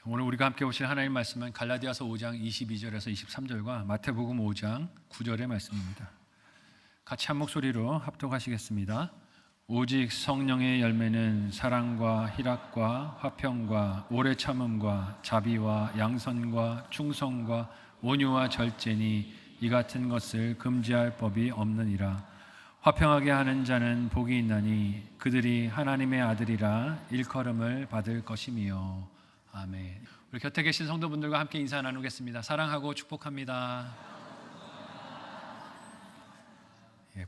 오늘 우리가 함께 보실 하나님 말씀은 갈라디아서 5장 22절에서 23절과 마태복음 5장 9절의 말씀입니다. 같이 한 목소리로 합독하시겠습니다. 오직 성령의 열매는 사랑과 희락과 화평과 오래 참음과 자비와 양선과 충성과 온유와 절제니 이 같은 것을 금지할 법이 없느니라. 화평하게 하는 자는 복이 있나니 그들이 하나님의 아들이라 일컬음을 받을 것이며. 아멘. 우리 곁에 계신 성도분들과 함께 인사 나누겠습니다. 사랑하고 축복합니다.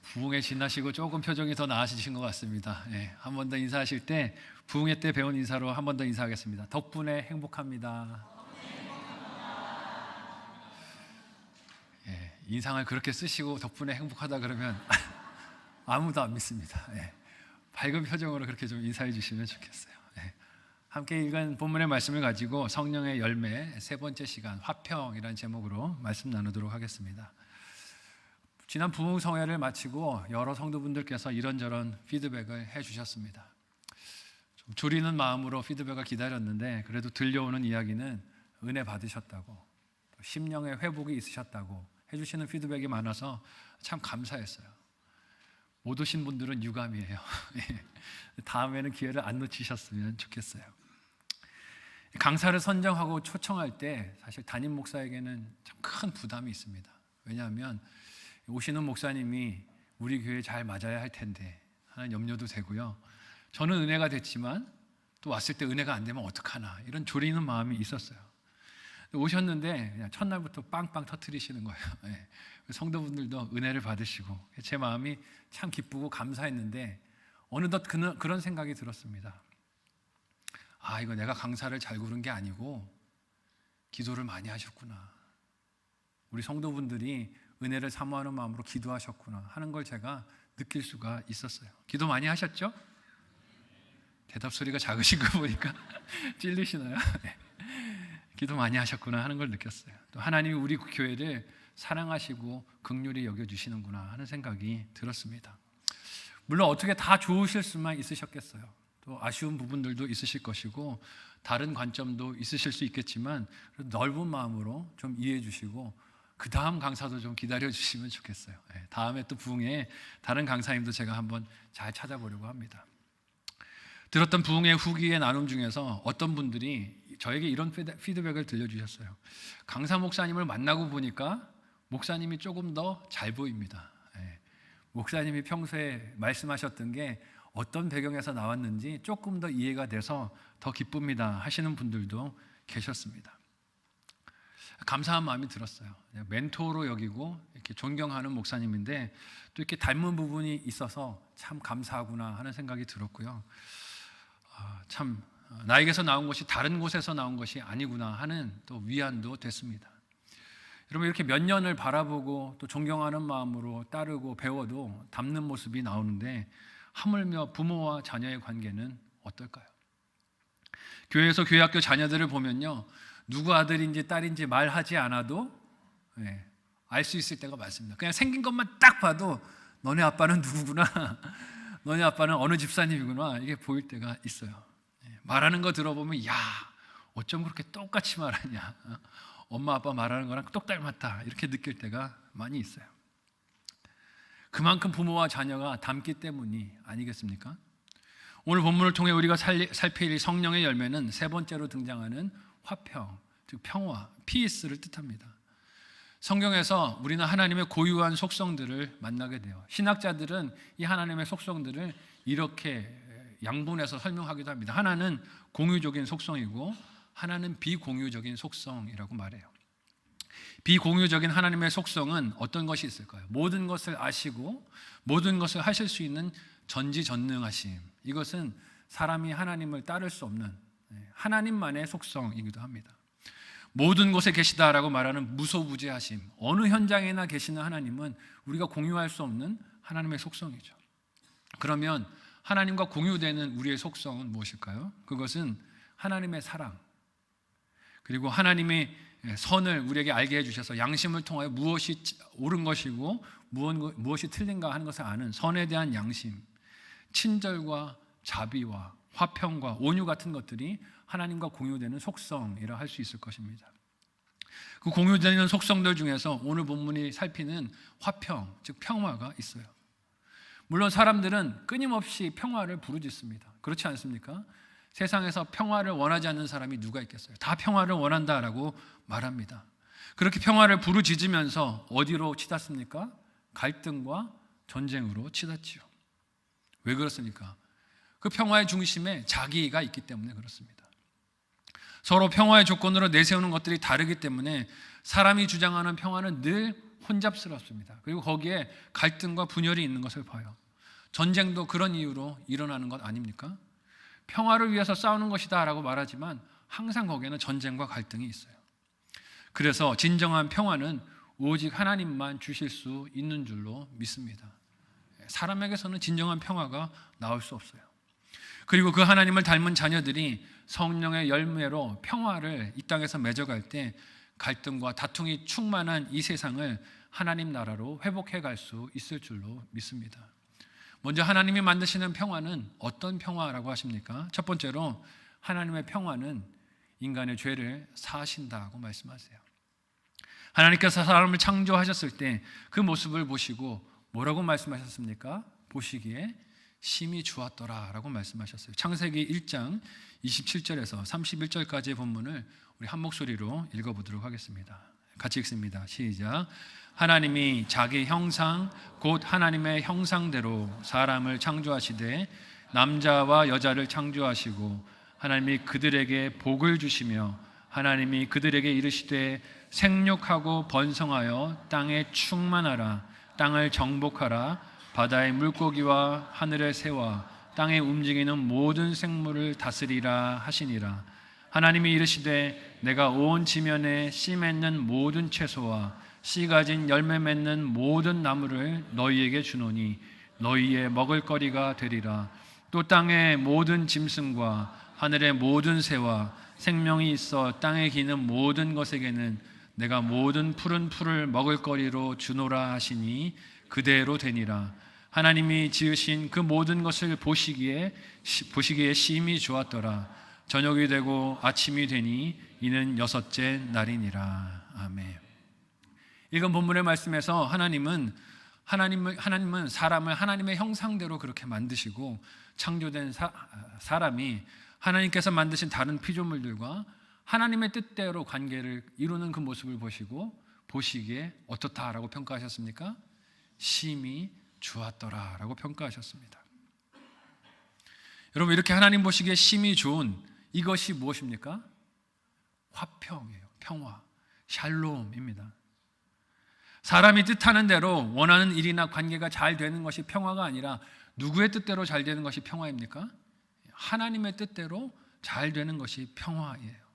부흥회 지나시고 조금 표정이 더 나아지신 것 같습니다. 한 번 더 인사하실 때 부흥회 때 배운 인사로 한 번 더 인사하겠습니다. 덕분에 행복합니다. 인상을 그렇게 쓰시고 덕분에 행복하다 그러면 아무도 안 믿습니다. 밝은 표정으로 그렇게 좀 인사해 주시면 좋겠어요. 함께 읽은 본문의 말씀을 가지고 성령의 열매 세 번째 시간 화평이라는 제목으로 말씀 나누도록 하겠습니다. 지난 부흥성회를 마치고 여러 성도분들께서 이런저런 피드백을 해주셨습니다. 좀 졸이는 마음으로 피드백을 기다렸는데 그래도 들려오는 이야기는 은혜 받으셨다고, 심령의 회복이 있으셨다고 해주시는 피드백이 많아서 참 감사했어요. 못 오신 분들은 유감이에요. 다음에는 기회를 안 놓치셨으면 좋겠어요. 강사를 선정하고 초청할 때 사실 담임 목사에게는 참 큰 부담이 있습니다. 왜냐하면 오시는 목사님이 우리 교회에 잘 맞아야 할 텐데 하는 염려도 되고요. 저는 은혜가 됐지만 또 왔을 때 은혜가 안 되면 어떡하나 이런 졸이는 마음이 있었어요. 오셨는데 그냥 첫날부터 빵빵 터뜨리시는 거예요. 성도분들도 은혜를 받으시고 제 마음이 참 기쁘고 감사했는데 어느덧 그런 생각이 들었습니다. 아, 이거 내가 강사를 잘 고른 게 아니고 기도를 많이 하셨구나. 우리 성도분들이 은혜를 사모하는 마음으로 기도하셨구나 하는 걸 제가 느낄 수가 있었어요. 기도 많이 하셨죠? 대답 소리가 작으신 거 보니까 찔리시나요? 기도 많이 하셨구나 하는 걸 느꼈어요. 또 하나님이 우리 교회를 사랑하시고 긍휼히 여겨주시는구나 하는 생각이 들었습니다. 물론 어떻게 다 좋으실 수만 있으셨겠어요. 또 아쉬운 부분들도 있으실 것이고 다른 관점도 있으실 수 있겠지만 넓은 마음으로 좀 이해해 주시고 그 다음 강사도 좀 기다려 주시면 좋겠어요. 다음에 또 부흥회 다른 강사님도 제가 한번 잘 찾아보려고 합니다. 들었던 부흥회 후기의 나눔 중에서 어떤 분들이 저에게 이런 피드백을 들려주셨어요. 강사 목사님을 만나고 보니까 목사님이 조금 더 잘 보입니다. 목사님이 평소에 말씀하셨던 게 어떤 배경에서 나왔는지 조금 더 이해가 돼서 더 기쁩니다 하시는 분들도 계셨습니다. 감사한 마음이 들었어요. 멘토로 여기고 이렇게 존경하는 목사님인데 또 이렇게 닮은 부분이 있어서 참 감사하구나 하는 생각이 들었고요. 참 나에게서 나온 것이 다른 곳에서 나온 것이 아니구나 하는 또 위안도 됐습니다. 여러분 이렇게 몇 년을 바라보고 또 존경하는 마음으로 따르고 배워도 닮는 모습이 나오는데 하물며 부모와 자녀의 관계는 어떨까요? 교회에서 교회학교 자녀들을 보면요, 누구 아들인지 딸인지 말하지 않아도 알 수 있을 때가 많습니다. 그냥 생긴 것만 딱 봐도 너네 아빠는 누구구나, 너네 아빠는 어느 집사님이구나 이게 보일 때가 있어요. 말하는 거 들어보면 야, 어쩜 그렇게 똑같이 말하냐, 엄마 아빠 말하는 거랑 똑 닮았다 이렇게 느낄 때가 많이 있어요. 그만큼 부모와 자녀가 닮기 때문이 아니겠습니까? 오늘 본문을 통해 우리가 살필 성령의 열매는 세 번째로 등장하는 화평, 즉 평화, 피스를 뜻합니다. 성경에서 우리는 하나님의 고유한 속성들을 만나게 돼요. 신학자들은 이 하나님의 속성들을 이렇게 양분해서 설명하기도 합니다. 하나는 공유적인 속성이고 하나는 비공유적인 속성이라고 말해요. 비공유적인 하나님의 속성은 어떤 것이 있을까요? 모든 것을 아시고 모든 것을 하실 수 있는 전지전능하심. 이것은 사람이 하나님을 따를 수 없는 하나님만의 속성이기도 합니다. 모든 곳에 계시다라고 말하는 무소부재하심. 어느 현장에나 계시는 하나님은 우리가 공유할 수 없는 하나님의 속성이죠. 그러면 하나님과 공유되는 우리의 속성은 무엇일까요? 그것은 하나님의 사랑, 그리고 하나님의 선을 우리에게 알게 해주셔서 양심을 통하여 무엇이 옳은 것이고 무엇이 틀린가 하는 것을 아는 선에 대한 양심, 친절과 자비와 화평과 온유 같은 것들이 하나님과 공유되는 속성이라 할 수 있을 것입니다. 그 공유되는 속성들 중에서 오늘 본문이 살피는 화평, 즉 평화가 있어요. 물론 사람들은 끊임없이 평화를 부르짖습니다. 그렇지 않습니까? 세상에서 평화를 원하지 않는 사람이 누가 있겠어요? 다 평화를 원한다라고 말합니다. 그렇게 평화를 부르짖으면서 어디로 치닫습니까? 갈등과 전쟁으로 치닫지요. 왜 그렇습니까? 그 평화의 중심에 자기가 있기 때문에 그렇습니다. 서로 평화의 조건으로 내세우는 것들이 다르기 때문에 사람이 주장하는 평화는 늘 혼잡스럽습니다. 그리고 거기에 갈등과 분열이 있는 것을 봐요. 전쟁도 그런 이유로 일어나는 것 아닙니까? 평화를 위해서 싸우는 것이다 라고 말하지만 항상 거기에는 전쟁과 갈등이 있어요. 그래서 진정한 평화는 오직 하나님만 주실 수 있는 줄로 믿습니다. 사람에게서는 진정한 평화가 나올 수 없어요. 그리고 그 하나님을 닮은 자녀들이 성령의 열매로 평화를 이 땅에서 맺어갈 때 갈등과 다툼이 충만한 이 세상을 하나님 나라로 회복해 갈 수 있을 줄로 믿습니다. 먼저 하나님이 만드시는 평화는 어떤 평화라고 하십니까? 첫 번째로 하나님의 평화는 인간의 죄를 사하신다고 말씀하세요. 하나님께서 사람을 창조하셨을 때 그 모습을 보시고 뭐라고 말씀하셨습니까? 보시기에 심히 좋았더라 라고 말씀하셨어요. 창세기 1장 27절에서 31절까지의 본문을 우리 한 목소리로 읽어보도록 하겠습니다. 같이 읽습니다. 시작. 하나님이 자기 형상 곧 하나님의 형상대로 사람을 창조하시되 남자와 여자를 창조하시고 하나님이 그들에게 복을 주시며 하나님이 그들에게 이르시되 생육하고 번성하여 땅에 충만하라 땅을 정복하라 바다의 물고기와 하늘의 새와 땅에 움직이는 모든 생물을 다스리라 하시니라. 하나님이 이르시되 내가 온 지면에 씨 맺는 모든 채소와 씨 가진 열매 맺는 모든 나무를 너희에게 주노니 너희의 먹을거리가 되리라. 또 땅의 모든 짐승과 하늘의 모든 새와 생명이 있어 땅에 기는 모든 것에게는 내가 모든 푸른 풀을 먹을거리로 주노라 하시니 그대로 되니라. 하나님이 지으신 그 모든 것을 보시기에 심히 좋았더라. 저녁이 되고 아침이 되니 이는 6째 날이니라. 아멘. 읽은 본문의 말씀에서 하나님은 사람을 하나님의 형상대로 그렇게 만드시고 창조된 사람이 하나님께서 만드신 다른 피조물들과 하나님의 뜻대로 관계를 이루는 그 모습을 보시기에 어떻다라고 평가하셨습니까? 심히 좋았더라라고 평가하셨습니다. 여러분, 이렇게 하나님 보시기에 심히 좋은 이것이 무엇입니까? 화평이에요. 평화, 샬롬입니다. 사람이 뜻하는 대로 원하는 일이나 관계가 잘 되는 것이 평화가 아니라 누구의 뜻대로 잘 되는 것이 평화입니까? 하나님의 뜻대로 잘 되는 것이 평화예요.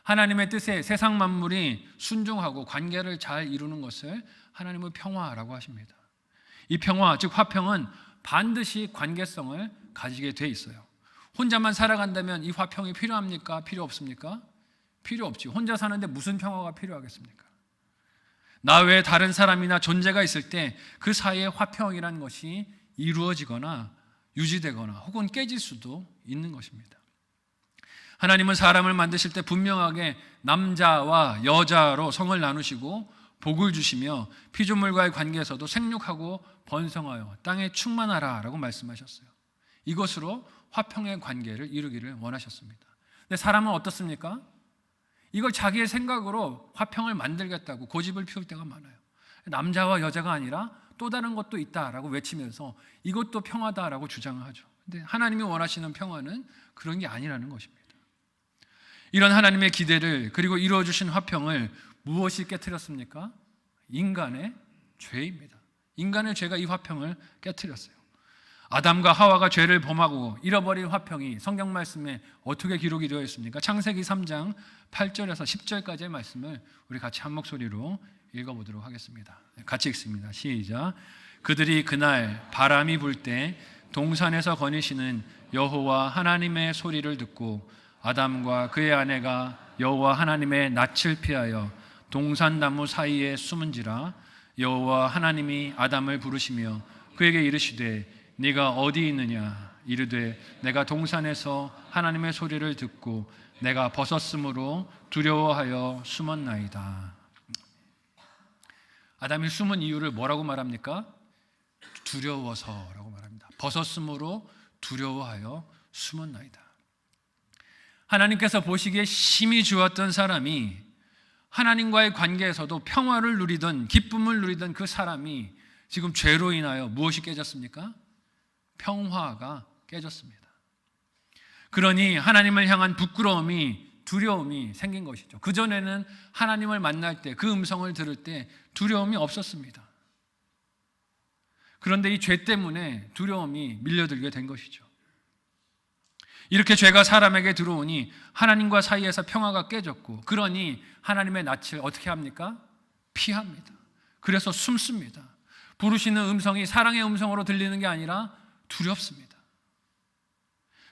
하나님의 뜻에 세상 만물이 순종하고 관계를 잘 이루는 것을 하나님은 평화라고 하십니다. 이 평화, 즉 화평은 반드시 관계성을 가지게 돼 있어요. 혼자만 살아간다면 이 화평이 필요합니까? 필요 없습니까? 필요 없지. 혼자 사는데 무슨 평화가 필요하겠습니까? 나 외에 다른 사람이나 존재가 있을 때 그 사이에 화평이라는 것이 이루어지거나 유지되거나 혹은 깨질 수도 있는 것입니다. 하나님은 사람을 만드실 때 분명하게 남자와 여자로 성을 나누시고 복을 주시며 피조물과의 관계에서도 생육하고 번성하여 땅에 충만하라 라고 말씀하셨어요. 이것으로 화평의 관계를 이루기를 원하셨습니다. 근데 사람은 어떻습니까? 이걸 자기의 생각으로 화평을 만들겠다고 고집을 피울 때가 많아요. 남자와 여자가 아니라 또 다른 것도 있다라고 외치면서 이것도 평화다라고 주장을 하죠. 근데 하나님이 원하시는 평화는 그런 게 아니라는 것입니다. 이런 하나님의 기대를 그리고 이루어주신 화평을 무엇이 깨트렸습니까? 인간의 죄입니다. 인간의 죄가 이 화평을 깨트렸어요. 아담과 하와가 죄를 범하고 잃어버린 화평이 성경 말씀에 어떻게 기록이 되어 있습니까? 창세기 3장 8절에서 10절까지의 말씀을 우리 같이 한 목소리로 읽어보도록 하겠습니다. 같이 읽습니다. 시작. 그들이 그날 바람이 불 때 동산에서 거니시는 여호와 하나님의 소리를 듣고 아담과 그의 아내가 여호와 하나님의 낯을 피하여 동산나무 사이에 숨은지라. 여호와 하나님이 아담을 부르시며 그에게 이르시되 네가 어디 있느냐? 이르되 내가 동산에서 하나님의 소리를 듣고 내가 벗었으므로 두려워하여 숨었나이다. 아담이 숨은 이유를 뭐라고 말합니까? 두려워서라고 말합니다. 벗었으므로 두려워하여 숨었나이다. 하나님께서 보시기에 심히 좋았던 사람이, 하나님과의 관계에서도 평화를 누리던, 기쁨을 누리던 그 사람이 지금 죄로 인하여 무엇이 깨졌습니까? 평화가 깨졌습니다. 그러니 하나님을 향한 부끄러움이, 두려움이 생긴 것이죠. 그전에는 하나님을 만날 때, 그 음성을 들을 때 두려움이 없었습니다. 그런데 이 죄 때문에 두려움이 밀려들게 된 것이죠. 이렇게 죄가 사람에게 들어오니 하나님과 사이에서 평화가 깨졌고, 그러니 하나님의 낯을 어떻게 합니까? 피합니다. 그래서 숨습니다. 부르시는 음성이 사랑의 음성으로 들리는 게 아니라 두렵습니다.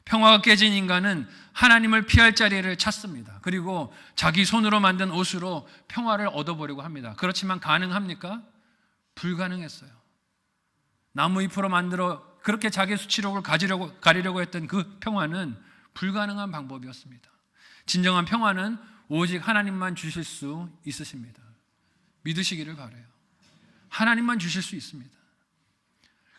평화가 깨진 인간은 하나님을 피할 자리를 찾습니다. 그리고 자기 손으로 만든 옷으로 평화를 얻어보려고 합니다. 그렇지만 가능합니까? 불가능했어요. 나무 잎으로 만들어 그렇게 자기 수치력을 가리려고 했던 그 평화는 불가능한 방법이었습니다. 진정한 평화는 오직 하나님만 주실 수 있으십니다. 믿으시기를 바라요. 하나님만 주실 수 있습니다.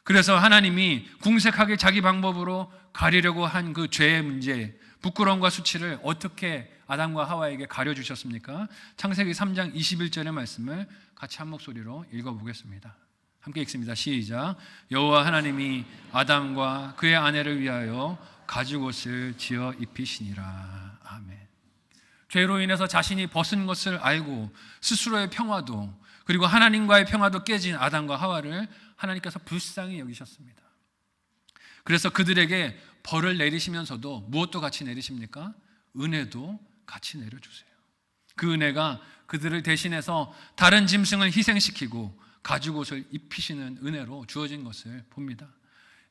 그래서 하나님이 궁색하게 자기 방법으로 가리려고 한 그 죄의 문제, 부끄러움과 수치를 어떻게 아담과 하와에게 가려주셨습니까? 창세기 3장 21절의 말씀을 같이 한 목소리로 읽어보겠습니다. 함께 읽습니다. 시작. 여호와 하나님이 아담과 그의 아내를 위하여 가죽옷을 지어 입히시니라. 아멘. 죄로 인해서 자신이 벗은 것을 알고 스스로의 평화도, 그리고 하나님과의 평화도 깨진 아담과 하와를 하나님께서 불쌍히 여기셨습니다. 그래서 그들에게 벌을 내리시면서도 무엇도 같이 내리십니까? 은혜도 같이 내려주세요. 그 은혜가 그들을 대신해서 다른 짐승을 희생시키고 가죽옷을 입히시는 은혜로 주어진 것을 봅니다.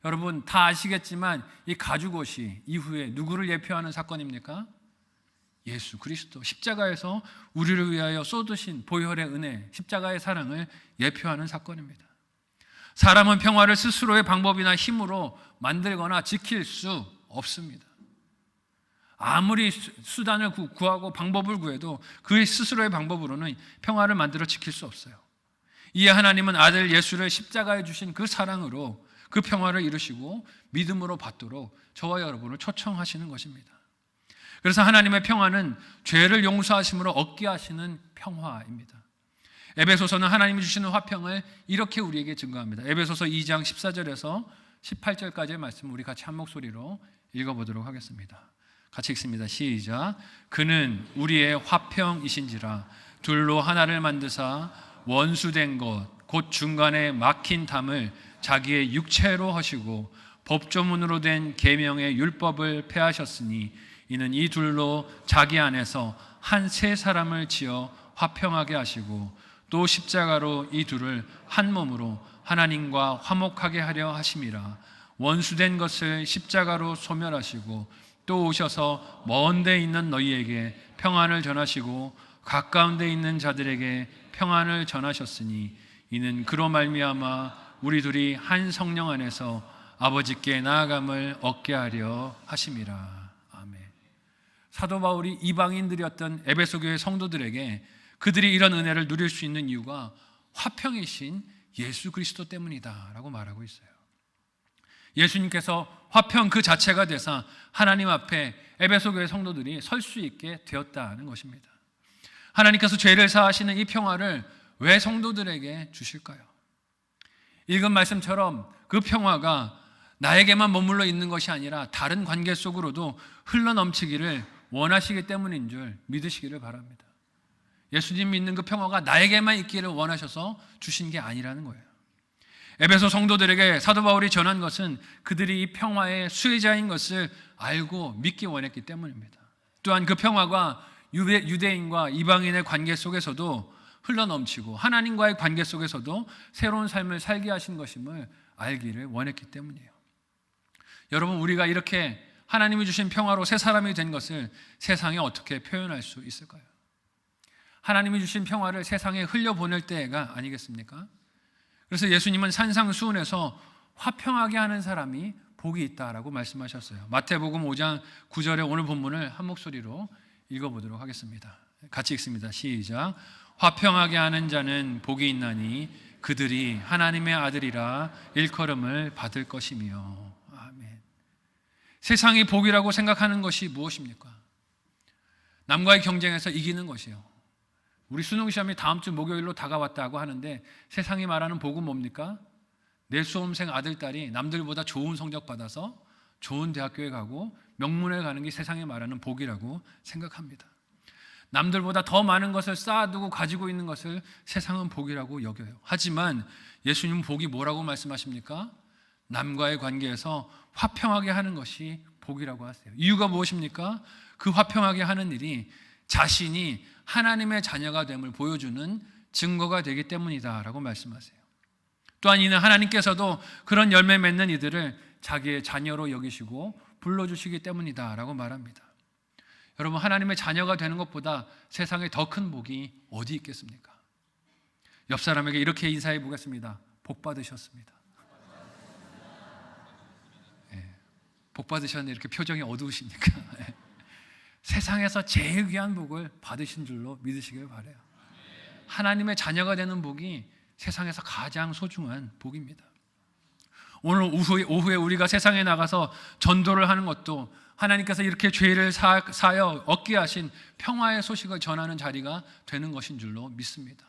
여러분 다 아시겠지만 이 가죽옷이 이후에 누구를 예표하는 사건입니까? 예수 그리스도, 십자가에서 우리를 위하여 쏟으신 보혈의 은혜, 십자가의 사랑을 예표하는 사건입니다. 사람은 평화를 스스로의 방법이나 힘으로 만들거나 지킬 수 없습니다. 아무리 수단을 구하고 방법을 구해도 그 스스로의 방법으로는 평화를 만들어 지킬 수 없어요. 이에 하나님은 아들 예수를 십자가에 주신 그 사랑으로 그 평화를 이루시고 믿음으로 받도록 저와 여러분을 초청하시는 것입니다. 그래서 하나님의 평화는 죄를 용서하심으로 얻게 하시는 평화입니다. 에베소서는 하나님이 주시는 화평을 이렇게 우리에게 증거합니다. 에베소서 2장 14절에서 18절까지의 말씀 우리 같이 한 목소리로 읽어보도록 하겠습니다. 같이 읽습니다. 시작. 그는 우리의 화평이신지라 둘로 하나를 만드사 원수된 것 곧 중간에 막힌 담을 자기의 육체로 하시고 법조문으로 된 계명의 율법을 폐하셨으니 이는 이 둘로 자기 안에서 한 세 사람을 지어 화평하게 하시고 또 십자가로 이 둘을 한 몸으로 하나님과 화목하게 하려 하심이라. 원수된 것을 십자가로 소멸하시고 또 오셔서 먼 데 있는 너희에게 평안을 전하시고 가까운 데 있는 자들에게 평안을 전하셨으니 이는 그로 말미암아 우리 둘이 한 성령 안에서 아버지께 나아감을 얻게 하려 하심이라. 아멘. 사도 바울이 이방인들이었던 에베소 교회 성도들에게 그들이 이런 은혜를 누릴 수 있는 이유가 화평이신 예수 그리스도 때문이다 라고 말하고 있어요. 예수님께서 화평 그 자체가 되사 하나님 앞에 에베소 교회 성도들이 설 수 있게 되었다는 것입니다. 하나님께서 죄를 사하시는 이 평화를 왜 성도들에게 주실까요? 읽은 말씀처럼 그 평화가 나에게만 머물러 있는 것이 아니라 다른 관계 속으로도 흘러넘치기를 원하시기 때문인 줄 믿으시기를 바랍니다. 예수님 믿는 그 평화가 나에게만 있기를 원하셔서 주신 게 아니라는 거예요. 에베소 성도들에게 사도 바울이 전한 것은 그들이 이 평화의 수혜자인 것을 알고 믿기 원했기 때문입니다. 또한 그 평화가 유대인과 이방인의 관계 속에서도 흘러넘치고 하나님과의 관계 속에서도 새로운 삶을 살게 하신 것임을 알기를 원했기 때문이에요. 여러분 우리가 이렇게 하나님이 주신 평화로 새 사람이 된 것을 세상에 어떻게 표현할 수 있을까요? 하나님이 주신 평화를 세상에 흘려보낼 때가 아니겠습니까? 그래서 예수님은 산상수훈에서 화평하게 하는 사람이 복이 있다라고 말씀하셨어요. 마태복음 5장 9절의 오늘 본문을 한 목소리로 읽어보도록 하겠습니다. 같이 읽습니다. 시작. 화평하게 하는 자는 복이 있나니 그들이 하나님의 아들이라 일컬음을 받을 것이며. 아멘. 세상이 복이라고 생각하는 것이 무엇입니까? 남과의 경쟁에서 이기는 것이요. 우리 수능 시험이 다음 주 목요일로 다가왔다고 하는데 세상이 말하는 복은 뭡니까? 내 수험생 아들, 딸이 남들보다 좋은 성적 받아서 좋은 대학교에 가고 명문에 가는 게 세상이 말하는 복이라고 생각합니다. 남들보다 더 많은 것을 쌓아두고 가지고 있는 것을 세상은 복이라고 여겨요. 하지만 예수님은 복이 뭐라고 말씀하십니까? 남과의 관계에서 화평하게 하는 것이 복이라고 하세요. 이유가 무엇입니까? 그 화평하게 하는 일이 자신이 하나님의 자녀가 됨을 보여주는 증거가 되기 때문이다라고 말씀하세요. 또한 이는 하나님께서도 그런 열매 맺는 이들을 자기의 자녀로 여기시고 불러주시기 때문이다라고 말합니다. 여러분, 하나님의 자녀가 되는 것보다 세상에 더 큰 복이 어디 있겠습니까? 옆 사람에게 이렇게 인사해 보겠습니다. 복 받으셨습니다. 복 받으셨는데 이렇게 표정이 어두우십니까? 세상에서 제일 귀한 복을 받으신 줄로 믿으시길 바라요. 하나님의 자녀가 되는 복이 세상에서 가장 소중한 복입니다. 오늘 오후에 우리가 세상에 나가서 전도를 하는 것도 하나님께서 이렇게 죄를 사하여 얻게 하신 평화의 소식을 전하는 자리가 되는 것인 줄로 믿습니다.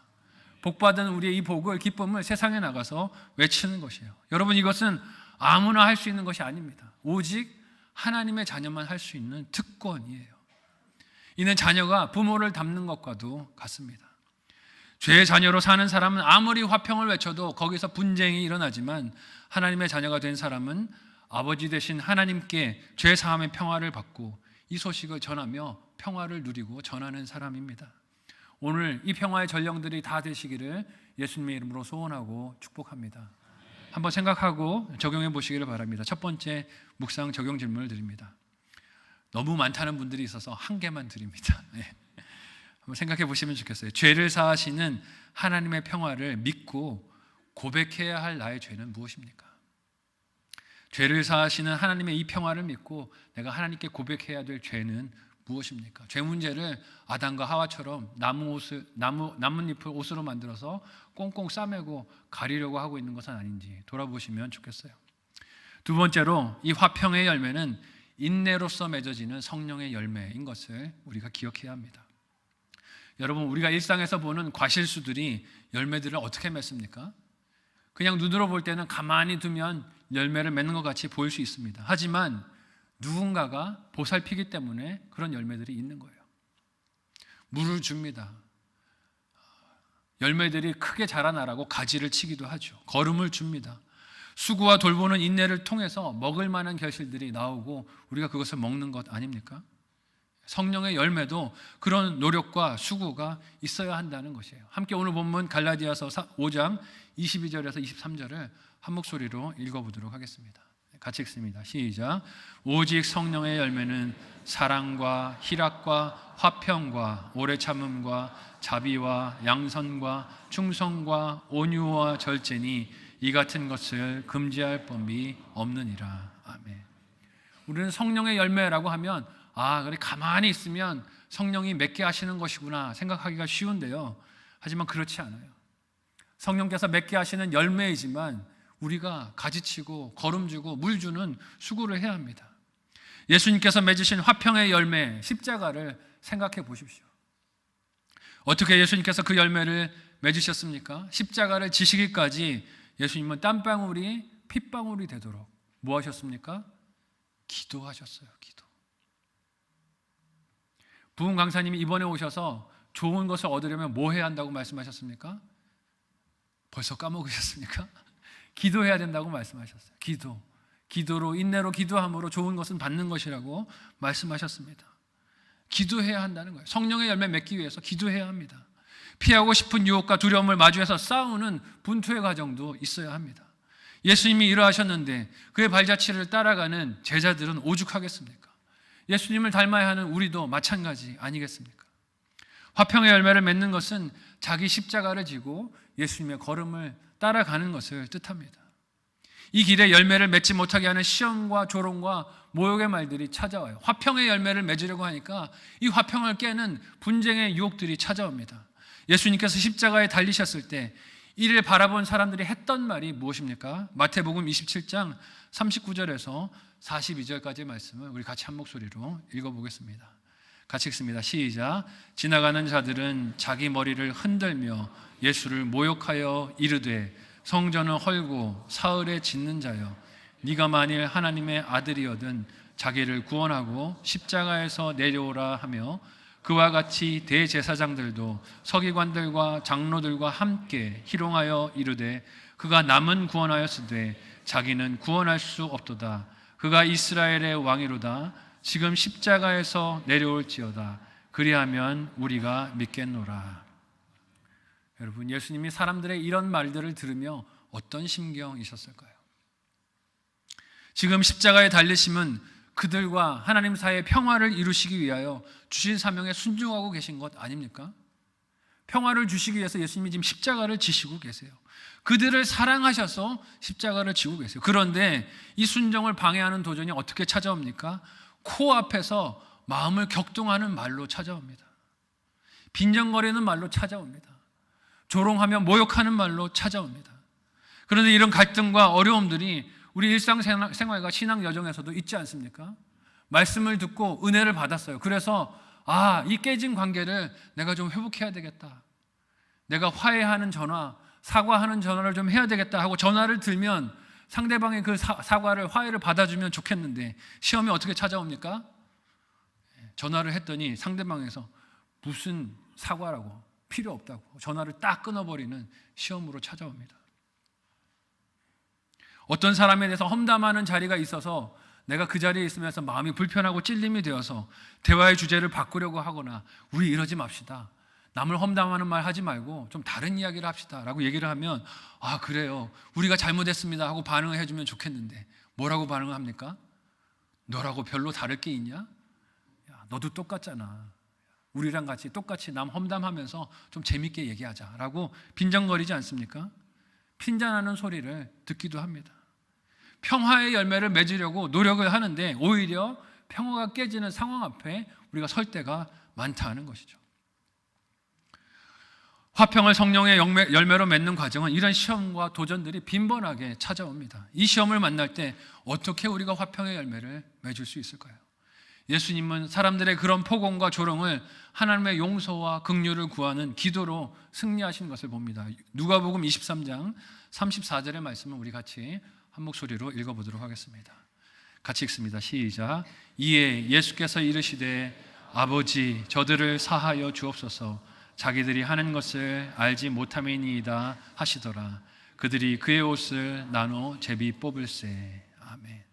복받은 우리의 이 복을, 기쁨을 세상에 나가서 외치는 것이에요. 여러분, 이것은 아무나 할 수 있는 것이 아닙니다. 오직 하나님의 자녀만 할 수 있는 특권이에요. 이는 자녀가 부모를 닮는 것과도 같습니다. 죄의 자녀로 사는 사람은 아무리 화평을 외쳐도 거기서 분쟁이 일어나지만 하나님의 자녀가 된 사람은 아버지 되신 하나님께 죄 사함의 평화를 받고 이 소식을 전하며 평화를 누리고 전하는 사람입니다. 오늘 이 평화의 전령들이 다 되시기를 예수님의 이름으로 소원하고 축복합니다. 한번 생각하고 적용해 보시기를 바랍니다. 첫 번째 묵상 적용 질문을 드립니다. 너무 많다는 분들이 있어서 한 개만 드립니다. 한번 생각해 보시면 좋겠어요. 죄를 사하시는 하나님의 평화를 믿고 고백해야 할 나의 죄는 무엇입니까? 죄를 사하시는 하나님의 이 평화를 믿고 내가 하나님께 고백해야 될 죄는 무엇입니까? 죄 문제를 아담과 하와처럼 나뭇잎을 옷으로 만들어서 꽁꽁 싸매고 가리려고 하고 있는 것은 아닌지 돌아보시면 좋겠어요. 두 번째로 이 화평의 열매는 인내로서 맺어지는 성령의 열매인 것을 우리가 기억해야 합니다. 여러분, 우리가 일상에서 보는 과실수들이 열매들을 어떻게 맺습니까? 그냥 눈으로 볼 때는 가만히 두면 열매를 맺는 것 같이 보일 수 있습니다. 하지만 누군가가 보살피기 때문에 그런 열매들이 있는 거예요. 물을 줍니다. 열매들이 크게 자라나라고 가지를 치기도 하죠. 거름을 줍니다. 수고와 돌보는 인내를 통해서 먹을 만한 결실들이 나오고 우리가 그것을 먹는 것 아닙니까? 성령의 열매도 그런 노력과 수고가 있어야 한다는 것이에요. 함께 오늘 본문 갈라디아서 5장 22절에서 23절을 한 목소리로 읽어보도록 하겠습니다. 같이 읽습니다. 시작. 오직 성령의 열매는 사랑과 희락과 화평과 오래 참음과 자비와 양선과 충성과 온유와 절제니 이 같은 것을 금지할 법이 없느니라. 아멘. 우리는 성령의 열매라고 하면 그래 가만히 있으면 성령이 맺게 하시는 것이구나 생각하기가 쉬운데요. 하지만 그렇지 않아요. 성령께서 맺게 하시는 열매이지만 우리가 가지치고 거름주고 물주는 수고를 해야 합니다. 예수님께서 맺으신 화평의 열매 십자가를 생각해 보십시오. 어떻게 예수님께서 그 열매를 맺으셨습니까? 십자가를 지시기까지 예수님은 땀방울이 핏방울이 되도록 뭐 하셨습니까? 기도하셨어요. 기도. 부흥 강사님이 이번에 오셔서 좋은 것을 얻으려면 뭐 해야 한다고 말씀하셨습니까? 벌써 까먹으셨습니까? 기도해야 된다고 말씀하셨어요. 기도로 인내로 기도함으로 좋은 것은 받는 것이라고 말씀하셨습니다. 기도해야 한다는 거예요. 성령의 열매 맺기 위해서 기도해야 합니다. 피하고 싶은 유혹과 두려움을 마주해서 싸우는 분투의 과정도 있어야 합니다. 예수님이 이러하셨는데 그의 발자취를 따라가는 제자들은 오죽하겠습니까? 예수님을 닮아야 하는 우리도 마찬가지 아니겠습니까? 화평의 열매를 맺는 것은 자기 십자가를 지고 예수님의 걸음을 따라가는 것을 뜻합니다. 이 길에 열매를 맺지 못하게 하는 시험과 조롱과 모욕의 말들이 찾아와요. 화평의 열매를 맺으려고 하니까 이 화평을 깨는 분쟁의 유혹들이 찾아옵니다. 예수님께서 십자가에 달리셨을 때 이를 바라본 사람들이 했던 말이 무엇입니까? 마태복음 27장 39절에서 42절까지의 말씀을 우리 같이 한 목소리로 읽어보겠습니다. 같이 읽습니다. 시작. 지나가는 자들은 자기 머리를 흔들며 예수를 모욕하여 이르되 성전을 헐고 사흘에 짓는 자여, 네가 만일 하나님의 아들이거든 자기를 구원하고 십자가에서 내려오라 하며, 그와 같이 대제사장들도 서기관들과 장로들과 함께 희롱하여 이르되 그가 남은 구원하였으되 자기는 구원할 수 없도다. 그가 이스라엘의 왕이로다. 지금 십자가에서 내려올지어다. 그리하면 우리가 믿겠노라. 여러분, 예수님이 사람들의 이런 말들을 들으며 어떤 심경이셨을까요? 지금 십자가에 달리심은 그들과 하나님 사이의 평화를 이루시기 위하여 주신 사명에 순종하고 계신 것 아닙니까? 평화를 주시기 위해서 예수님이 지금 십자가를 지시고 계세요. 그들을 사랑하셔서 십자가를 지고 계세요. 그런데 이 순종을 방해하는 도전이 어떻게 찾아옵니까? 코앞에서 마음을 격동하는 말로 찾아옵니다. 빈정거리는 말로 찾아옵니다. 조롱하며 모욕하는 말로 찾아옵니다. 그런데 이런 갈등과 어려움들이 우리 일상생활과 신앙 여정에서도 있지 않습니까? 말씀을 듣고 은혜를 받았어요. 그래서 이 깨진 관계를 내가 좀 회복해야 되겠다. 내가 화해하는 전화, 사과하는 전화를 좀 해야 되겠다 하고 전화를 들면 상대방의 그 사과를, 화해를 받아주면 좋겠는데 시험이 어떻게 찾아옵니까? 전화를 했더니 상대방에서 무슨 사과라고, 필요 없다고 전화를 딱 끊어버리는 시험으로 찾아옵니다. 어떤 사람에 대해서 험담하는 자리가 있어서 내가 그 자리에 있으면서 마음이 불편하고 찔림이 되어서 대화의 주제를 바꾸려고 하거나, 우리 이러지 맙시다, 남을 험담하는 말 하지 말고 좀 다른 이야기를 합시다 라고 얘기를 하면, 그래요, 우리가 잘못했습니다 하고 반응을 해주면 좋겠는데 뭐라고 반응을 합니까? 너라고 별로 다를 게 있냐? 야, 너도 똑같잖아. 우리랑 같이 똑같이 남 험담하면서 좀 재밌게 얘기하자 라고 빈정거리지 않습니까? 핀잔하는 소리를 듣기도 합니다. 평화의 열매를 맺으려고 노력을 하는데 오히려 평화가 깨지는 상황 앞에 우리가 설 때가 많다는 것이죠. 화평을 성령의 열매로 맺는 과정은 이런 시험과 도전들이 빈번하게 찾아옵니다. 이 시험을 만날 때 어떻게 우리가 화평의 열매를 맺을 수 있을까요? 예수님은 사람들의 그런 폭언과 조롱을 하나님의 용서와 긍휼을 구하는 기도로 승리하신 것을 봅니다. 누가복음 23장 34절의 말씀을 우리 같이 한 목소리로 읽어보도록 하겠습니다. 같이 읽습니다. 시작. 이에 예수께서 이르시되 아버지, 저들을 사하여 주옵소서. 자기들이 하는 것을 알지 못함이니이다 하시더라. 그들이 그의 옷을 나눠 제비 뽑을세. 아멘.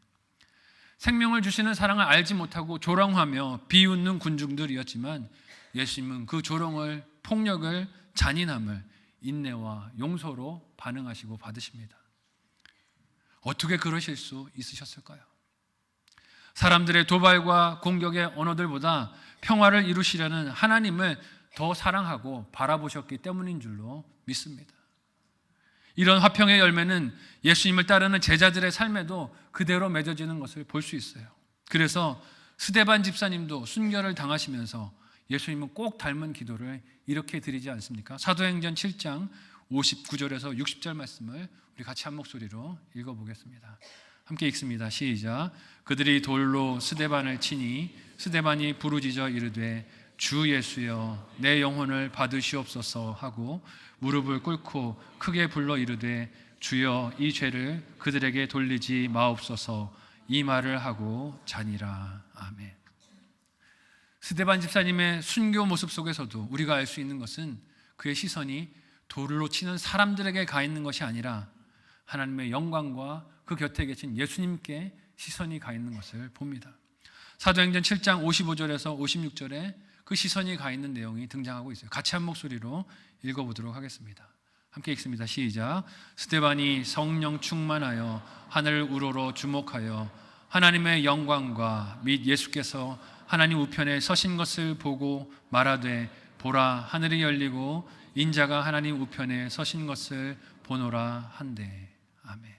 생명을 주시는 사랑을 알지 못하고 조롱하며 비웃는 군중들이었지만 예수님은 그 조롱을, 폭력을, 잔인함을 인내와 용서로 반응하시고 받으십니다. 어떻게 그러실 수 있으셨을까요? 사람들의 도발과 공격의 언어들보다 평화를 이루시려는 하나님을 더 사랑하고 바라보셨기 때문인 줄로 믿습니다. 이런 화평의 열매는 예수님을 따르는 제자들의 삶에도 그대로 맺어지는 것을 볼 수 있어요. 그래서 스데반 집사님도 순교를 당하시면서 예수님은 꼭 닮은 기도를 이렇게 드리지 않습니까? 사도행전 7장 59절에서 60절 말씀을 우리 같이 한 목소리로 읽어보겠습니다. 함께 읽습니다. 시작. 그들이 돌로 스데반을 치니 스데반이 부르짖어 이르되 주 예수여 내 영혼을 받으시옵소서 하고 무릎을 꿇고 크게 불러 이르되 주여 이 죄를 그들에게 돌리지 마옵소서, 이 말을 하고 자니라. 아멘. 스데반 집사님의 순교 모습 속에서도 우리가 알 수 있는 것은 그의 시선이 돌로 치는 사람들에게 가 있는 것이 아니라 하나님의 영광과 그 곁에 계신 예수님께 시선이 가 있는 것을 봅니다. 사도행전 7장 55절에서 56절에 그 시선이 가 있는 내용이 등장하고 있어요. 같이 한 목소리로 읽어보도록 하겠습니다. 함께 읽습니다. 시작. 스데반이 성령 충만하여 하늘 우러러 주목하여 하나님의 영광과 및 예수께서 하나님 우편에 서신 것을 보고 말하되 보라 하늘이 열리고 인자가 하나님 우편에 서신 것을 보노라 한대. 아멘.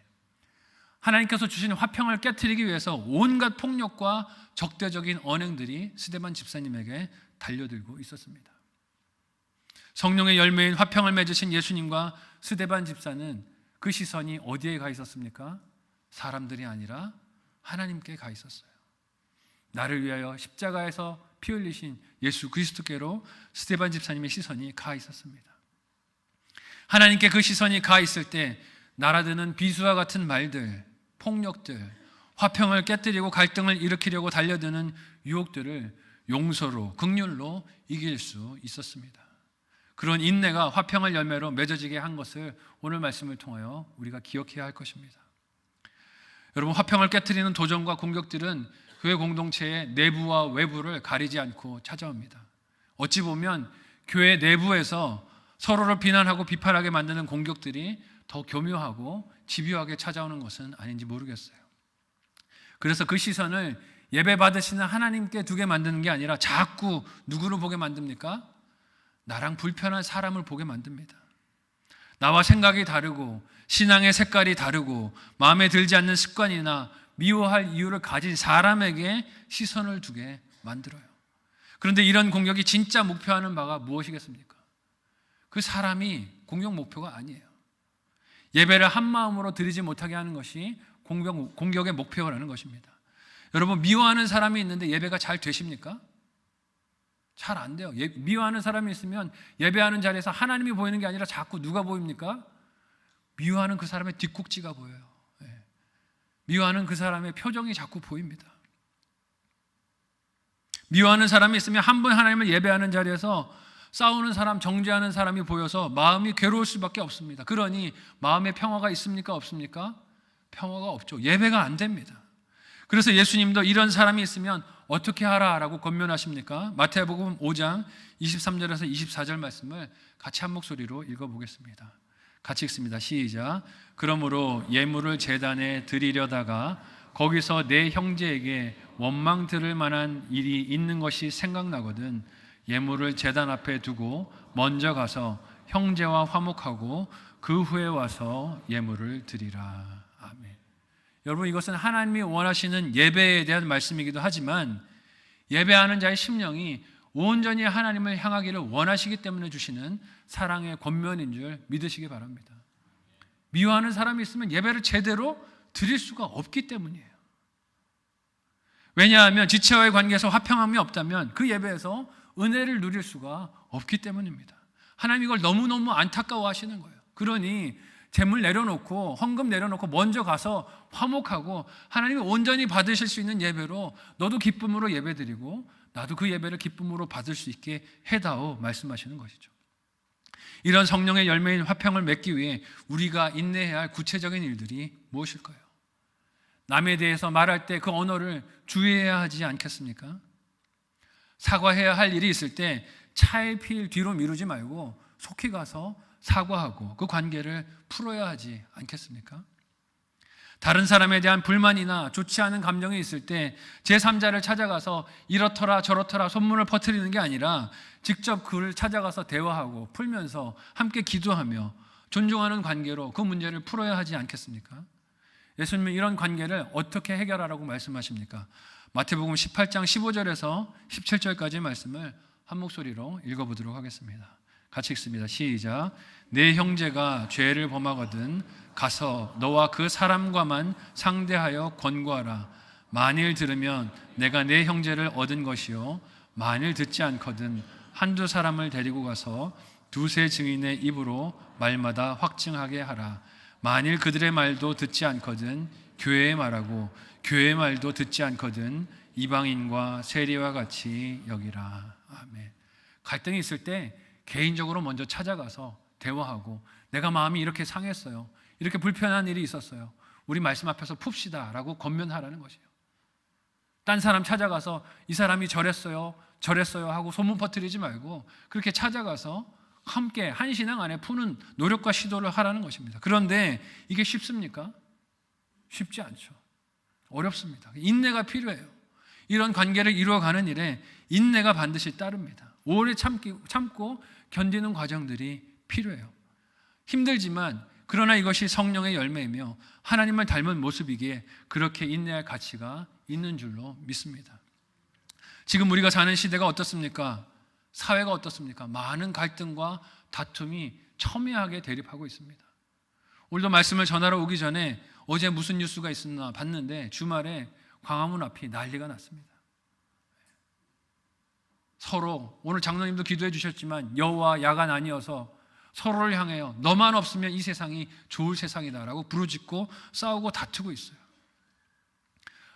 하나님께서 주신 화평을 깨트리기 위해서 온갖 폭력과 적대적인 언행들이 스데반 집사님에게 달려들고 있었습니다. 성령의 열매인 화평을 맺으신 예수님과 스데반 집사는 그 시선이 어디에 가 있었습니까? 사람들이 아니라 하나님께 가 있었어요. 나를 위하여 십자가에서 피 흘리신 예수 그리스도께로 스데반 집사님의 시선이 가 있었습니다. 하나님께 그 시선이 가 있을 때 날아드는 비수와 같은 말들, 폭력들, 화평을 깨뜨리고 갈등을 일으키려고 달려드는 유혹들을 용서로, 긍휼로 이길 수 있었습니다. 그런 인내가 화평을 열매로 맺어지게 한 것을 오늘 말씀을 통하여 우리가 기억해야 할 것입니다. 여러분, 화평을 깨뜨리는 도전과 공격들은 교회 공동체의 내부와 외부를 가리지 않고 찾아옵니다. 어찌 보면 교회 내부에서 서로를 비난하고 비판하게 만드는 공격들이 더 교묘하고 집요하게 찾아오는 것은 아닌지 모르겠어요. 그래서 그 시선을 예배 받으시는 하나님께 두게 만드는 게 아니라 자꾸 누구를 보게 만듭니까? 나랑 불편한 사람을 보게 만듭니다. 나와 생각이 다르고 신앙의 색깔이 다르고 마음에 들지 않는 습관이나 미워할 이유를 가진 사람에게 시선을 두게 만들어요. 그런데 이런 공격이 진짜 목표하는 바가 무엇이겠습니까? 그 사람이 공격 목표가 아니에요. 예배를 한 마음으로 드리지 못하게 하는 것이 공격의 목표라는 것입니다. 여러분, 미워하는 사람이 있는데 예배가 잘 되십니까? 잘 안 돼요. 미워하는 사람이 있으면 예배하는 자리에서 하나님이 보이는 게 아니라 자꾸 누가 보입니까? 미워하는 그 사람의 뒷꼭지가 보여요. 미워하는 그 사람의 표정이 자꾸 보입니다. 미워하는 사람이 있으면 한 번 하나님을 예배하는 자리에서 싸우는 사람, 정죄하는 사람이 보여서 마음이 괴로울 수밖에 없습니다. 그러니 마음의 평화가 있습니까? 없습니까? 평화가 없죠. 예배가 안 됩니다. 그래서 예수님도 이런 사람이 있으면 어떻게 하라라고 권면하십니까? 마태복음 5장 23절에서 24절 말씀을 같이 한 목소리로 읽어보겠습니다. 같이 읽습니다. 시작. 그러므로 예물을 제단에 드리려다가 거기서 내 형제에게 원망 들을 만한 일이 있는 것이 생각나거든 예물을 제단 앞에 두고 먼저 가서 형제와 화목하고 그 후에 와서 예물을 드리라. 아멘. 여러분, 이것은 하나님이 원하시는 예배에 대한 말씀이기도 하지만 예배하는 자의 심령이 온전히 하나님을 향하기를 원하시기 때문에 주시는 사랑의 권면인 줄 믿으시기 바랍니다. 미워하는 사람이 있으면 예배를 제대로 드릴 수가 없기 때문이에요. 왜냐하면 지체와의 관계에서 화평함이 없다면 그 예배에서 은혜를 누릴 수가 없기 때문입니다. 하나님 이걸 너무너무 안타까워하시는 거예요. 그러니 재물 내려놓고 헌금 내려놓고 먼저 가서 화목하고 하나님이 온전히 받으실 수 있는 예배로 너도 기쁨으로 예배드리고 나도 그 예배를 기쁨으로 받을 수 있게 해다오 말씀하시는 것이죠. 이런 성령의 열매인 화평을 맺기 위해 우리가 인내해야 할 구체적인 일들이 무엇일까요? 남에 대해서 말할 때 그 언어를 주의해야 하지 않겠습니까? 사과해야 할 일이 있을 때 차일피일 뒤로 미루지 말고 속히 가서 사과하고 그 관계를 풀어야 하지 않겠습니까? 다른 사람에 대한 불만이나 좋지 않은 감정이 있을 때 제3자를 찾아가서 이렇더라 저렇더라 소문을 퍼뜨리는 게 아니라 직접 그를 찾아가서 대화하고 풀면서 함께 기도하며 존중하는 관계로 그 문제를 풀어야 하지 않겠습니까? 예수님은 이런 관계를 어떻게 해결하라고 말씀하십니까? 마태복음 18장 15절에서 17절까지의 말씀을 한 목소리로 읽어보도록 하겠습니다. 같이 읽습니다. 시작. 내 형제가 죄를 범하거든 가서 너와 그 사람과만 상대하여 권고하라. 만일 들으면 내가 내 형제를 얻은 것이요 만일 듣지 않거든 한두 사람을 데리고 가서 두세 증인의 입으로 말마다 확증하게 하라. 만일 그들의 말도 듣지 않거든 교회의 말하고 교회의 말도 듣지 않거든 이방인과 세리와 같이 여기라. 아멘. 갈등이 있을 때 개인적으로 먼저 찾아가서 대화하고 내가 마음이 이렇게 상했어요. 이렇게 불편한 일이 있었어요. 우리 말씀 앞에서 풉시다 라고 권면하라는 것이에요. 딴 사람 찾아가서 이 사람이 저랬어요 하고 소문 퍼뜨리지 말고 그렇게 찾아가서 함께 한 신앙 안에 푸는 노력과 시도를 하라는 것입니다. 그런데 이게 쉽습니까? 쉽지 않죠. 어렵습니다. 인내가 필요해요. 이런 관계를 이루어가는 일에 인내가 반드시 따릅니다. 오래 참고 견디는 과정들이 필요해요. 힘들지만 그러나 이것이 성령의 열매이며 하나님을 닮은 모습이기에 그렇게 인내할 가치가 있는 줄로 믿습니다. 지금 우리가 사는 시대가 어떻습니까? 사회가 어떻습니까? 많은 갈등과 다툼이 첨예하게 대립하고 있습니다. 오늘도 말씀을 전하러 오기 전에 어제 무슨 뉴스가 있었나 봤는데 주말에 광화문 앞이 난리가 났습니다. 서로, 오늘 장로님도 기도해 주셨지만 여와 야가 나뉘어서 서로를 향해요, 너만 없으면 이 세상이 좋을 세상이다라고 부르짖고 싸우고 다투고 있어요.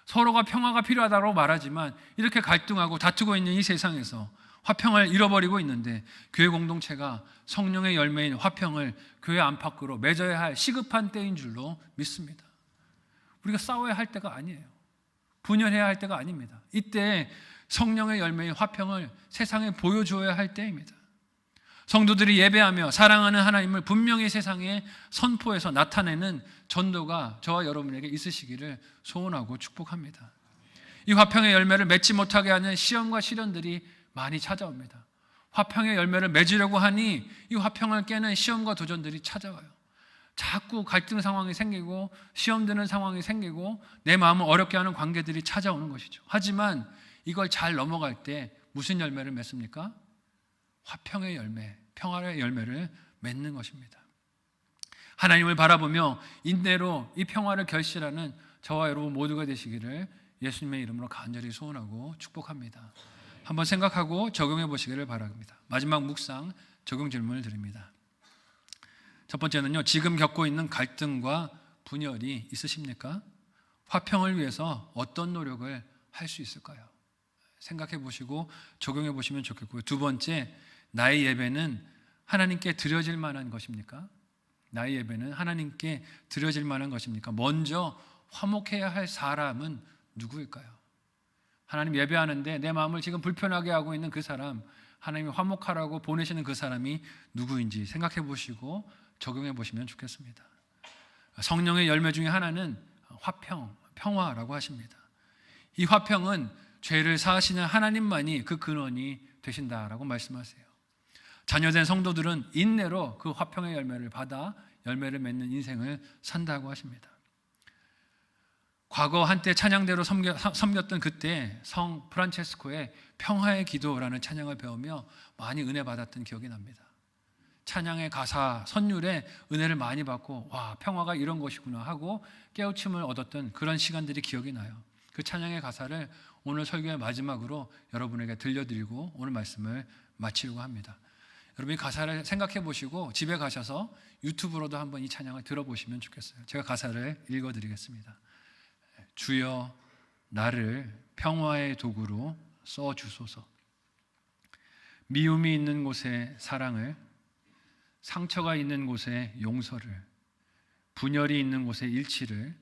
서로가 평화가 필요하다고 말하지만 이렇게 갈등하고 다투고 있는 이 세상에서 화평을 잃어버리고 있는데, 교회 공동체가 성령의 열매인 화평을 교회 안팎으로 맺어야 할 시급한 때인 줄로 믿습니다. 우리가 싸워야 할 때가 아니에요. 분열해야 할 때가 아닙니다. 이때 성령의 열매인 화평을 세상에 보여줘야 할 때입니다. 성도들이 예배하며 사랑하는 하나님을 분명히 세상에 선포해서 나타내는 전도가 저와 여러분에게 있으시기를 소원하고 축복합니다. 이 화평의 열매를 맺지 못하게 하는 시험과 시련들이 많이 찾아옵니다. 화평의 열매를 맺으려고 하니 이 화평을 깨는 시험과 도전들이 찾아와요. 자꾸 갈등 상황이 생기고 시험 드는 상황이 생기고 내 마음을 어렵게 하는 관계들이 찾아오는 것이죠. 하지만 이걸 잘 넘어갈 때 무슨 열매를 맺습니까? 화평의 열매, 평화의 열매를 맺는 것입니다. 하나님을 바라보며 인내로 이 평화를 결실하는 저와 여러분 모두가 되시기를 예수님의 이름으로 간절히 소원하고 축복합니다. 한번 생각하고 적용해 보시기를 바랍니다. 마지막 묵상 적용 질문을 드립니다. 첫 번째는요, 지금 겪고 있는 갈등과 분열이 있으십니까? 화평을 위해서 어떤 노력을 할 수 있을까요? 생각해 보시고 적용해 보시면 좋겠고요. 두 번째, 나의 예배는 하나님께 드려질 만한 것입니까? 나의 예배는 하나님께 드려질 만한 것입니까? 먼저 화목해야 할 사람은 누구일까요? 하나님 예배하는데 내 마음을 지금 불편하게 하고 있는 그 사람, 하나님이 화목하라고 보내시는 그 사람이 누구인지 생각해 보시고 적용해 보시면 좋겠습니다. 성령의 열매 중에 하나는 화평, 평화라고 하십니다. 이 화평은 죄를 사하시는 하나님만이 그 근원이 되신다라고 말씀하세요. 자녀된 성도들은 인내로 그 화평의 열매를 받아 열매를 맺는 인생을 산다고 하십니다. 과거 한때 찬양대로 섬겼던 그때 성 프란체스코의 평화의 기도라는 찬양을 배우며 많이 은혜 받았던 기억이 납니다. 찬양의 가사, 선율에 은혜를 많이 받고 와, 평화가 이런 것이구나 하고 깨우침을 얻었던 그런 시간들이 기억이 나요. 그 찬양의 가사를 오늘 설교의 마지막으로 여러분에게 들려드리고 오늘 말씀을 마치려고 합니다. 여러분이 가사를 생각해 보시고 집에 가셔서 유튜브로도 한번 이 찬양을 들어보시면 좋겠어요. 제가 가사를 읽어드리겠습니다. 주여 나를 평화의 도구로 써주소서. 미움이 있는 곳에 사랑을, 상처가 있는 곳에 용서를, 분열이 있는 곳에 일치를,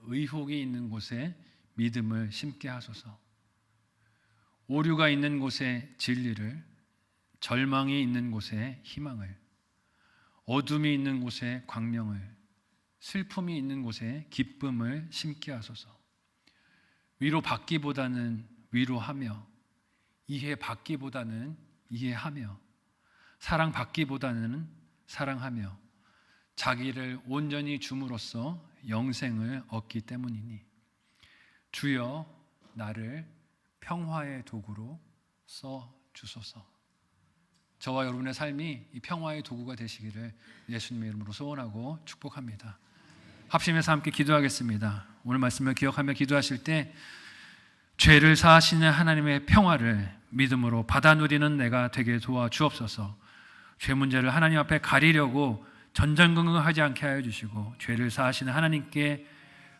의혹이 있는 곳에 믿음을 심게 하소서. 오류가 있는 곳에 진리를, 절망이 있는 곳에 희망을, 어둠이 있는 곳에 광명을, 슬픔이 있는 곳에 기쁨을 심게 하소서. 위로받기보다는 위로하며, 이해받기보다는 이해하며, 사랑받기보다는 사랑하며, 자기를 온전히 줌으로써 영생을 얻기 때문이니 주여 나를 평화의 도구로 써 주소서. 저와 여러분의 삶이 이 평화의 도구가 되시기를 예수님의 이름으로 소원하고 축복합니다. 합심해서 함께 기도하겠습니다. 오늘 말씀을 기억하며 기도하실 때 죄를 사하시는 하나님의 평화를 믿음으로 받아 누리는 내가 되게 도와주옵소서. 죄 문제를 하나님 앞에 가리려고 전전긍긍하지 않게 하여 주시고 죄를 사하시는 하나님께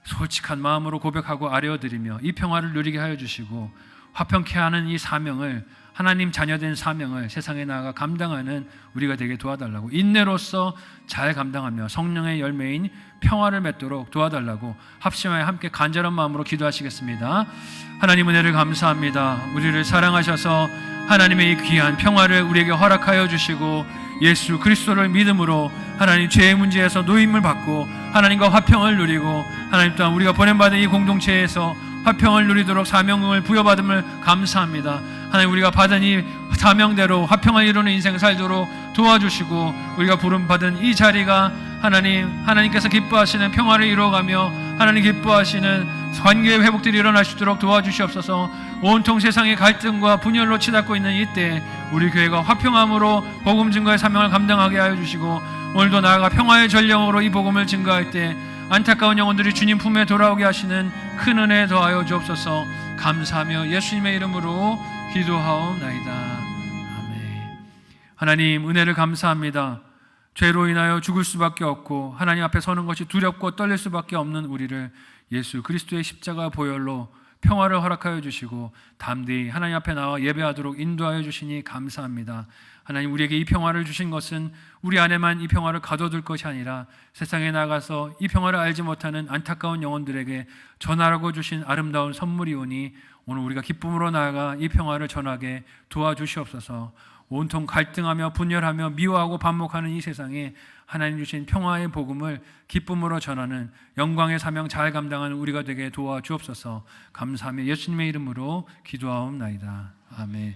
솔직한 마음으로 고백하고 아뢰어드리며 이 평화를 누리게 하여 주시고 화평케 하는 이 사명을, 하나님 자녀된 사명을 세상에 나아가 감당하는 우리가 되게 도와달라고, 인내로서 잘 감당하며 성령의 열매인 평화를 맺도록 도와달라고 합심하여 함께 간절한 마음으로 기도하시겠습니다. 하나님 은혜를 감사합니다. 우리를 사랑하셔서 하나님의 이 귀한 평화를 우리에게 허락하여 주시고 예수 그리스도를 믿음으로 하나님 죄의 문제에서 노임을 받고 하나님과 화평을 누리고 하나님 또한 우리가 보냄받은 이 공동체에서 화평을 누리도록 사명을 부여받음을 감사합니다. 하나님 우리가 받은 이 사명대로 화평을 이루는 인생 살도록 도와주시고 우리가 부름받은 이 자리가 하나님께서 기뻐하시는 평화를 이루어가며 하나님 기뻐하시는 관계의 회복들이 일어날 수 있도록 도와주시옵소서. 온통 세상의 갈등과 분열로 치닫고 있는 이때 우리 교회가 화평함으로 복음 증거의 사명을 감당하게 하여 주시고, 오늘도 나아가 평화의 전령으로 이 복음을 증거할 때 안타까운 영혼들이 주님 품에 돌아오게 하시는 큰 은혜 더하여 주옵소서. 감사하며 예수님의 이름으로 기도하옵나이다. 아멘. 하나님, 은혜를 감사합니다. 죄로 인하여 죽을 수밖에 없고 하나님 앞에 서는 것이 두렵고 떨릴 수밖에 없는 우리를 예수 그리스도의 십자가 보혈로 평화를 허락하여 주시고 담대히 하나님 앞에 나와 예배하도록 인도하여 주시니 감사합니다. 하나님, 우리에게 이 평화를 주신 것은 우리 안에만 이 평화를 가둬둘 것이 아니라 세상에 나가서 이 평화를 알지 못하는 안타까운 영혼들에게 전하라고 주신 아름다운 선물이오니 오늘 우리가 기쁨으로 나아가 이 평화를 전하게 도와주시옵소서. 온통 갈등하며 분열하며 미워하고 반목하는 이 세상에 하나님 주신 평화의 복음을 기쁨으로 전하는 영광의 사명 잘 감당하는 우리가 되게 도와주옵소서. 감사하며 예수님의 이름으로 기도하옵나이다. 아멘.